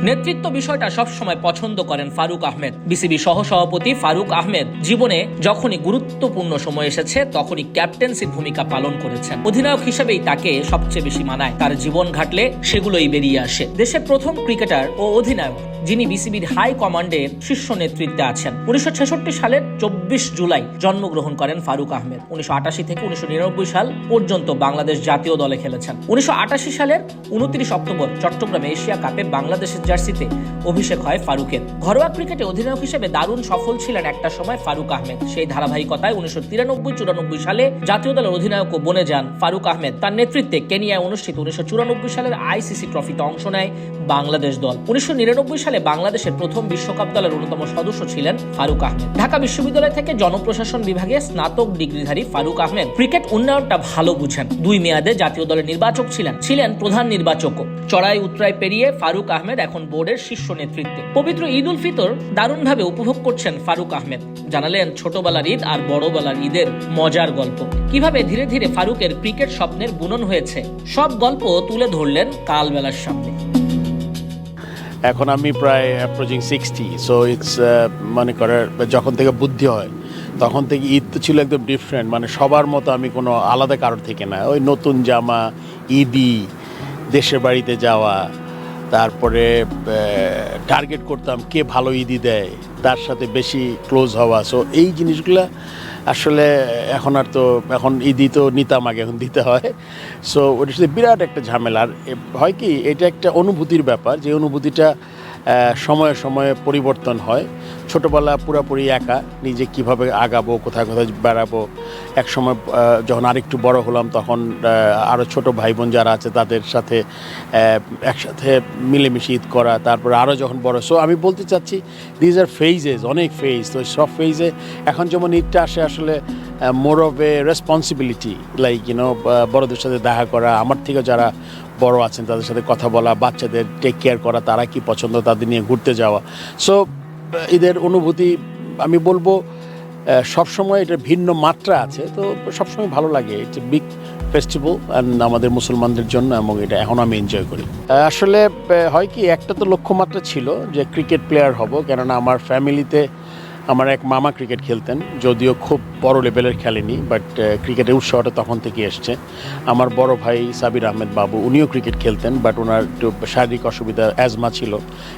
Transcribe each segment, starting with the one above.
নেতৃত্ব বিষয়টা সবসময় পছন্দ করেন ফারুক আহমেদ। বিসিবি সহসভাপতি ফারুক আহমেদ জীবনে যখনই গুরুত্বপূর্ণ সময় এসেছে তখনই ক্যাপ্টেন্সির ভূমিকা পালন করেছেন। অধিনায়ক হিসেবেই তাকে সবচেয়ে বেশি মানায়। তার জীবন ঘাটলে সেগুলোই বেরিয়ে আসে। দেশের প্রথম ক্রিকেটার ও অধিনায়ক যিনি বিসিবির হাই কমান্ডের শীর্ষ নেতৃত্বে আছেন। 1966 সালের 24 জুলাই জন্মগ্রহণ করেন ফারুক আহমেদ। 1988 থেকে 1999 সাল পর্যন্ত বাংলাদেশ জাতীয় দলে খেলেছেন। 1988 সালের 29 অক্টোবর চট্টগ্রামে এশিয়া কাপে বাংলাদেশের জার্সিতে অভিষেক হয় ফারুকের। ঘরোয়া ক্রিকেটে অধিনায়ক হিসেবে দারুণ সফল ছিলেন একটা সময় ফারুক আহমেদ। সেই ধারাবাহিকতায় 1993-94 সালে জাতীয় দলের অধিনায়কও বনে যান ফারুক আহমেদ। তার নেতৃত্বে কেনিয়ায় অনুষ্ঠিত 1994 সালের আইসিসি ট্রফিতে অংশ নেয় বাংলাদেশ দল। 1999 সালে বাংলাদেশের প্রথম বিশ্বকাপ দলের অন্যতম সদস্য ছিলেন ফারুক আহমেদ। ঢাকা বিশ্ববিদ্যালয় থেকে জনপ্রশাসন বিভাগে স্নাতক ডিগ্রিধারী ফারুক আহমেদ ক্রিকেট উন্নয়নটা ভালো বুঝেন। 2 মেয়াদে জাতীয় দলের নির্বাচক ছিলেন প্রধান নির্বাচকও। চড়াই উতরাই পেরিয়ে ফারুক আহমেদ এখন বোর্ডের শীর্ষ নেতৃত্বে। পবিত্র ঈদ উল ফিতর দারুণভাবে উপভোগ করছেন ফারুক আহমেদ। জানালেন ছোটবেলার ঈদ আর বড়বেলার ঈদের মজার গল্প। কিভাবে ধীরে ধীরে ফারুকের ক্রিকেট স্বপ্নের বুনন হয়েছে সব গল্প তুলে ধরলেন কালবেলার সামনে। এখন আমি প্রায় অ্যাপ্রোচিং 60, সো ইটস মনে করার যখন থেকে বুদ্ধি হয় তখন থেকে ঈদ তো ছিল একদম ডিফারেন্ট। মানে সবার মতো আমি কোনো আলাদা কারোর থেকে না, ওই নতুন জামা, ঈদই, দেশের বাড়িতে যাওয়া, তারপরে টার্গেট করতাম কে ভালো ঈদই দেয়, তার সাথে বেশি ক্লোজ হওয়া। সো এই জিনিসগুলো আসলে এখন ঈদই তো নিতাম আগে, এখন দিতে হয়। সো ওটার সাথে বিরাট একটা ঝামেলা। আর হয় কি, এটা একটা অনুভূতির ব্যাপার, যে অনুভূতিটা সময়ে সময়ে পরিবর্তন হয়। ছোটোবেলা পুরোপুরি একা, নিজে কিভাবে আগাবো, কোথায় কোথায় বেড়াবো। এক সময় যখন আরেকটু বড় হলাম তখন আরও ছোটো ভাই বোন যারা আছে তাদের সাথে একসাথে মিলেমিশে ঈদ করা, তারপরে আরও যখন বড়। সো আমি বলতে চাচ্ছি দিজ আর ফেজেস, অনেক ফেজ। তো সব ফেজে এখন যেমন ঈদটা আসে আসলে more of A responsibility, like বড়দের সাথে দেখা করা, আমার থেকে যারা বড় আছেন তাদের সাথে কথা বলা, বাচ্চাদের টেক কেয়ার করা, তারা কি পছন্দ তাদের নিয়ে ঘুরতে যাওয়া। সো ঈদের অনুভূতি আমি বলবো সবসময় এটা ভিন্ন মাত্রা আছে, তো সবসময় ভালো লাগে। ইটস এ বিগ ফেস্টিভ্যাল আমাদের মুসলমানদের জন্য, এবং এটা এখন আমি এনজয় করি। আসলে হয় কি, একটা তো লক্ষ্যমাত্রা ছিল যে ক্রিকেট প্লেয়ার হব, কেননা আমার ফ্যামিলিতে আমার এক মামা ক্রিকেট খেলতেন, যদিও খুব বড় লেভেলের খেলেনি, বাট ক্রিকেটের উৎসাহটা তখন থেকে এসছে। আমার বড় ভাই সাবির আহমেদ বাবু, উনিও ক্রিকেট খেলতেন, বাট ওনার একটু শারীরিক অসুবিধা, অ্যাজমা ছিল,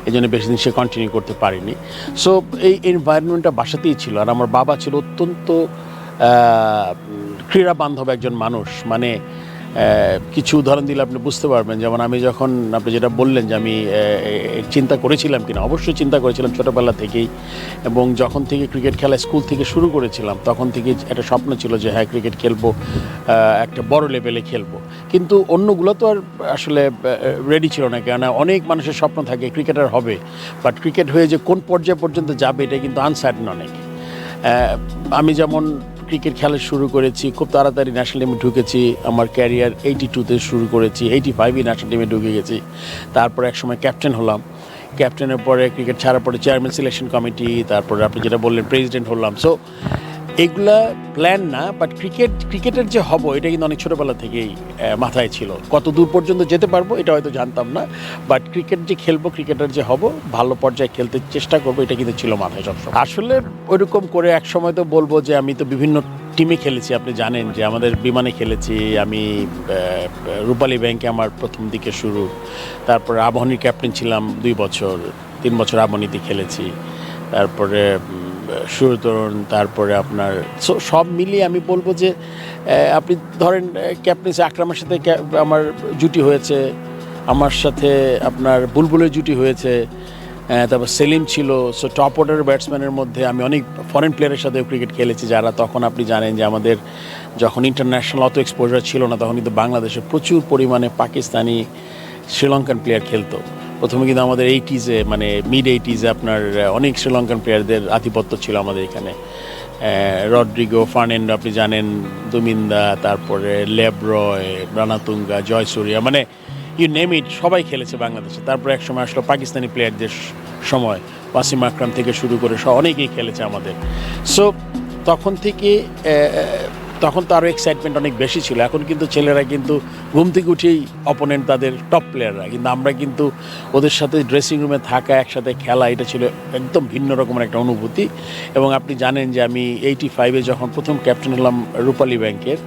এই জন্য বেশি দিন সে কন্টিনিউ করতে পারেনি। সো এই এনভায়রনমেন্টটা বাসাতেই ছিল। আর আমার বাবা ছিল অত্যন্ত ক্রীড়া বান্ধব একজন মানুষ। মানে কিছু উদাহরণ দিলে আপনি বুঝতে পারবেন। যেমন আমি যখন, আপনি যেটা বললেন যে আমি চিন্তা করেছিলাম কিনা, অবশ্যই চিন্তা করেছিলাম ছোটোবেলা থেকেই। এবং যখন থেকে ক্রিকেট খেলা স্কুল থেকে শুরু করেছিলাম তখন থেকে একটা স্বপ্ন ছিল যে হ্যাঁ ক্রিকেট খেলবো, একটা বড় লেভেলে খেলবো। কিন্তু অন্যগুলো তো আর আসলে রেডি ছিল না, কেননা অনেক মানুষের স্বপ্ন থাকে ক্রিকেটার হবে, বাট ক্রিকেট হয়ে যে কোন পর্যায় পর্যন্ত যাবে এটা কিন্তু আনসার্টেন অনেক। আমি যেমন ক্রিকেট খেলা শুরু করেছি, খুব তাড়াতাড়ি ন্যাশনাল টিমে ঢুকেছি। আমার ক্যারিয়ার 82-তে শুরু করেছি, 85-ই ন্যাশনাল টিমে ঢুকে গেছি। তারপরে একসময় ক্যাপ্টেন হলাম, ক্যাপ্টেনের পরে ক্রিকেট ছাড়ার পরে চেয়ারম্যান সিলেকশন কমিটি, তারপরে আপনি যেটা বললেন প্রেসিডেন্ট হলাম। সো এগুলা প্ল্যান না, বাট ক্রিকেটের যে হব এটা কিন্তু অনেক ছোটোবেলা থেকেই মাথায় ছিল। কত দূর পর্যন্ত যেতে পারবো এটা হয়তো জানতাম না, বাট ক্রিকেট যে খেলবো, ক্রিকেটার যে হব, ভালো পর্যায়ে খেলতে চেষ্টা করবো, এটা কিন্তু ছিল মাথায় সবসময়। আসলে ওইরকম করে এক সময় তো বলবো যে আমি তো বিভিন্ন টিমে খেলেছি। আপনি জানেন যে আমাদের বিমানে খেলেছি, আমি রূপালী ব্যাংকে আমার প্রথম দিকে শুরু, তারপরে আবাহনীর ক্যাপ্টেন ছিলাম 2 বছর, 3 বছর আবাহনীতে খেলেছি, তারপরে সুরতরুণ, তারপরে আপনার সব মিলিয়ে আমি বলবো যে আপনি ধরেন ক্যাপ্টেন্সি আকরামের সাথে আমার জুটি হয়েছে, আমার সাথে আপনার বুলবুলের জুটি হয়েছে, তারপর সেলিম ছিল। সো টপ অর্ডারের ব্যাটসম্যানের মধ্যে আমি অনেক ফরেন প্লেয়ারের সাথেও ক্রিকেট খেলেছি, যারা তখন আপনি জানেন যে আমাদের যখন ইন্টারন্যাশনাল অত এক্সপোজার ছিল না, তখন কিন্তু বাংলাদেশে প্রচুর পরিমাণে পাকিস্তানি, শ্রীলঙ্কান প্লেয়ার খেলতো। প্রথমে কিন্তু আমাদের 80s-এ, মানে মিড 80s-এ আপনার অনেক শ্রীলঙ্কান প্লেয়ারদের আধিপত্য ছিল আমাদের এখানে। রড্রিগো, ফার্নান্ডো আপনি জানেন, দুমিন্দা, তারপরে লেব্রয়, রানাতুঙ্গা, জয়সূর্যা, মানে ইউ নেম ইট, সবাই খেলেছে বাংলাদেশে। তারপরে এক সময় আসলো পাকিস্তানি প্লেয়ারদের সময়, ওয়াসিম আকরাম থেকে শুরু করে অনেকেই খেলেছে আমাদের। সো তখন থেকে তখন তো আরও এক্সাইটমেন্ট অনেক বেশি ছিল। এখন কিন্তু ছেলেরা কিন্তু ঘুম থেকে উঠেই অপোনেন্ট তাদের টপ প্লেয়াররা, কিন্তু আমরা কিন্তু ওদের সাথে ড্রেসিং রুমে থাকা, একসাথে খেলা, এটা ছিল একদম ভিন্ন রকমের একটা অনুভূতি। এবং আপনি জানেন যে আমি 85-এ যখন প্রথম ক্যাপ্টেন হলাম রূপালী ব্যাংকের,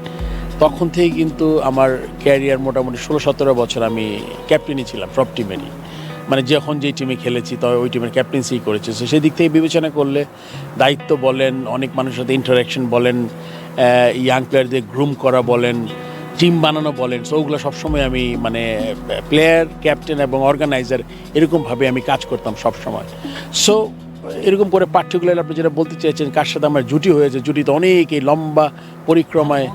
তখন থেকে কিন্তু আমার ক্যারিয়ার মোটামুটি 16-17 বছর আমি ক্যাপ্টেনই ছিলাম সব টিমেরই, মানে যখন যেই টিমে খেলেছি তবে ওই টিমের ক্যাপ্টেন্সি করেছে। সো সেই দিক থেকে বিবেচনা করলে দায়িত্ব বলেন, অনেক মানুষের সাথে ইন্টারাকশন বলেন, ইয়াং প্লেয়ারদের গ্রুম করা বলেন, টিম বানানো বলেন, সো ওগুলো সবসময় আমি মানে প্লেয়ার, ক্যাপ্টেন এবং অর্গানাইজার এরকমভাবে আমি কাজ করতাম সবসময়। সো এরকম করে পার্টিকুলার আপনি যেটা বলতে চেয়েছেন কার সাথে আমার জুটি হয়েছে, জুটি তো অনেক এই লম্বা পরিক্রমায়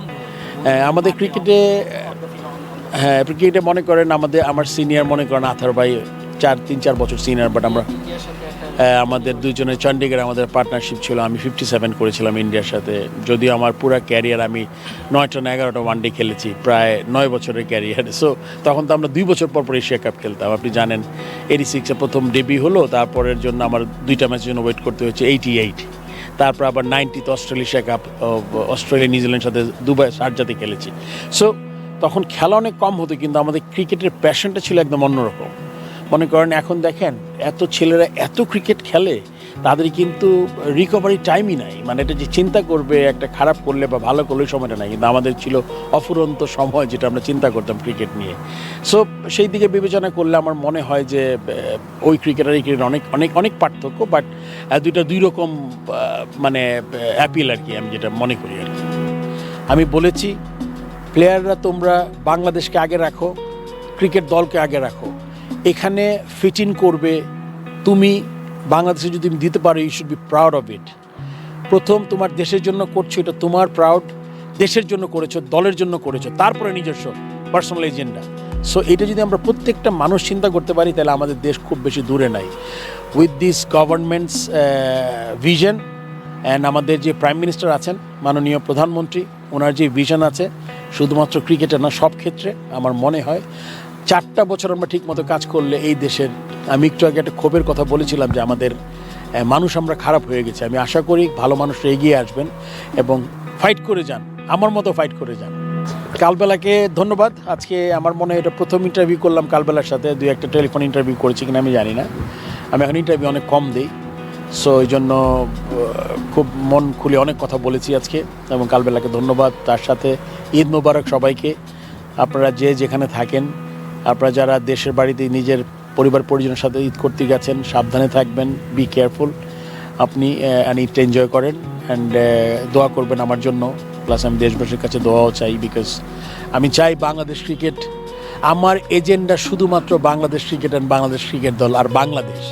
আমাদের ক্রিকেটে। হ্যাঁ, ক্রিকেটে মনে করেন আমার সিনিয়র মনে করেন আথার ভাই 3-4 বছর সিনিয়র, বাট আমাদের দুজনের চণ্ডীগড়ে আমাদের পার্টনারশিপ ছিল। আমি 57 করেছিলাম ইন্ডিয়ার সাথে, যদিও আমার পুরো ক্যারিয়ার আমি 9টা না 11টা ওয়ানডে খেলেছি, প্রায় 9 বছরের ক্যারিয়ার। সো তখন তো আমরা 2 বছর পর এশিয়া কাপ খেলতাম। আপনি জানেন 86-এ প্রথম ডেবি হলো, তারপরের জন্য আমার 2টা ম্যাচের জন্য ওয়েট করতে হয়েছে 88, তারপর আবার 90-তে অস্ট্রেলিয়া কাপ, অস্ট্রেলিয়া নিউজিল্যান্ডের সাথে দুবাই শারজাতে খেলেছি। সো তখন খেলা অনেক কম হতো, কিন্তু আমাদের ক্রিকেটের প্যাশনটা ছিল একদম অন্যরকম। মনে করেন এখন দেখেন এত ছেলেরা এত ক্রিকেট খেলে, তাদের কিন্তু রিকভারি টাইমই নাই, মানে এটা যে চিন্তা করবে একটা খারাপ করলে বা ভালো করলে সময়টা নাই, কিন্তু আমাদের ছিল অফুরন্ত সময় যেটা আমরা চিন্তা করতাম ক্রিকেট নিয়ে। সো সেই দিকে বিবেচনা করলে আমার মনে হয় যে ওই ক্রিকেট আর এই ক্রিকেট অনেক অনেক অনেক পার্থক্য, বাট দুই রকম মানে অ্যাপিল আর কি, আমি যেটা মনে করি আর কি। আমি বলেছি প্লেয়াররা তোমরা বাংলাদেশকে আগে রাখো, ক্রিকেট দলকে আগে রাখো, এখানে ফিট ইন করবে তুমি। বাংলাদেশে যদি তুমি দিতে পারো, you should be proud of it. প্রথম তোমার দেশের জন্য করছো, এটা তোমার প্রাউড, দেশের জন্য করেছো, দলের জন্য করেছো, তারপরে নিজস্ব পার্সোনাল এজেন্ডা। সো এটা যদি আমরা প্রত্যেকটা মানুষ চিন্তা করতে পারি, তাহলে আমাদের দেশ খুব বেশি দূরে নাই। With this government's vision and আমাদের যে প্রাইম মিনিস্টার আছেন, মাননীয় প্রধানমন্ত্রী, ওনার যে ভিশন আছে, শুধুমাত্র ক্রিকেটে না সব ক্ষেত্রে, আমার মনে হয় 4টা বছর আমরা ঠিকমতো কাজ করলে এই দেশের, আমি একটু আগে একটা ক্ষোভের কথা বলেছিলাম যে আমাদের মানুষ আমরা খারাপ হয়ে গেছে, আমি আশা করি ভালো মানুষরা এগিয়ে আসবেন এবং ফাইট করে যান, আমার মতো ফাইট করে যান। কালবেলাকে ধন্যবাদ। আজকে আমার মনে হয় এটা প্রথম ইন্টারভিউ করলাম কালবেলার সাথে, 2-1টা টেলিফোন ইন্টারভিউ করেছি কিনা আমি জানি না, আমি এখন ইন্টারভিউ অনেক কম দিই। সো এই জন্য খুব মন খুলে অনেক কথা বলেছি আজকে, এবং কালবেলাকে ধন্যবাদ। তার সাথে ঈদ মোবারক সবাইকে। আপনারা যে যেখানে থাকেন, আপনারা যারা দেশের বাড়িতে নিজের পরিবার পরিজনের সাথে ঈদ করতে গেছেন, সাবধানে থাকবেন, বি কেয়ারফুল। আপনি ঈদটা এনজয় করেন অ্যান্ড দোয়া করবেন আমার জন্য, প্লাস আমি দেশবাসীর কাছে দোয়াও চাই, বিকজ আমি চাই বাংলাদেশ ক্রিকেট, আমার এজেন্ডা শুধুমাত্র Bangladesh cricket and Bangladesh cricket দল আর বাংলাদেশ।